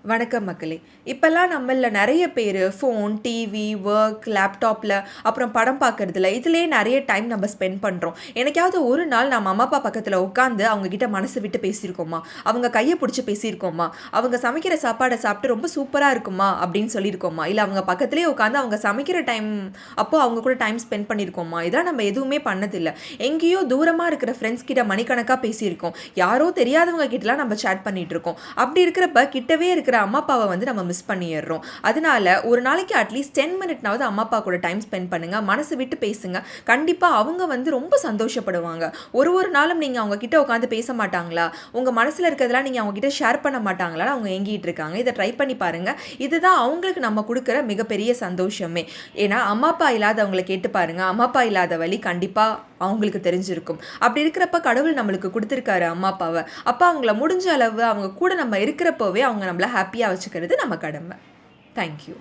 வணக்கம் மக்களே. இப்போல்லாம் நம்மள நெறைய பேர் ஃபோன், டிவி, ஒர்க், லேப்டாப்பில் அப்புறம் படம் பார்க்குறதுல இதுலேயே நிறைய டைம் நம்ம ஸ்பெண்ட் பண்ணுறோம். என்னைக்காவது ஒரு நாள் நம்ம அம்மா அப்பா பக்கத்தில் உட்காந்து அவங்கக்கிட்ட மனசு விட்டு பேசியிருக்கோமா? அவங்க கையை பிடிச்சி பேசியிருக்கோமா? அவங்க சமைக்கிற சாப்பாடை சாப்பிட்டு ரொம்ப சூப்பராக இருக்குமா அப்படின்னு சொல்லியிருக்கோமா? இல்லை அவங்க பக்கத்துலேயே உட்காந்து அவங்க சமைக்கிற டைம் அப்போது அவங்க கூட டைம் ஸ்பெண்ட் பண்ணியிருக்கோமா? இதெல்லாம் நம்ம எதுவுமே பண்ணதில்லை. எங்கேயோ தூரமாக இருக்கிற ஃப்ரெண்ட்ஸ் கிட்ட மணிக்கணக்காக பேசியிருக்கோம். யாரோ தெரியாதவங்க கிட்டலாம் நம்ம சேட் பண்ணிகிட்டு இருக்கோம். அப்படி இருக்கிறப்ப கிட்டவே இருக்கிற அம்மா அப்பாவை வந்து நம்ம மிஸ் பண்ணிடுறோம். அதனால ஒரு நாளைக்கு அட்லீஸ்ட் 10 மினிட்னாவது அம்மா அப்பா கூட டைம் ஸ்பெண்ட் பண்ணுங்க. மனசு விட்டு பேசுங்க. கண்டிப்பா அவங்க வந்து ரொம்ப சந்தோஷப்படுவாங்க. ஒரு நாளும் நீங்க அவங்க கிட்ட உட்காந்து பேச மாட்டாங்களா? உங்க மனசுல இருக்கிறதெல்லாம் நீங்க அவங்க கிட்ட ஷேர் பண்ண மாட்டாங்களா? அவங்க ஏங்கிட்டு இருக்காங்க. இதை ட்ரை பண்ணி பாருங்க. இதுதான் அவங்களுக்கு நம்ம கொடுக்குற மிகப்பெரிய சந்தோஷமே. ஏன்னா அம்மா அப்பா இல்லாதவங்களை கேட்டு பாருங்க. அம்மா அப்பா இல்லாத வழி கண்டிப்பா அவங்களுக்கு தெரிஞ்சிருக்கும். அப்படி இருக்கிறப்ப கடவுள் நம்மளுக்கு கொடுத்துருக்காரு அம்மா அப்பாவை. அப்போ அவங்கள முடிஞ்ச அளவு அவங்க கூட நம்ம இருக்கிறப்பவே அவங்க நம்மளை ஹாப்பியாக வச்சுக்கிறது நம்ம கடமை. தேங்க்யூ.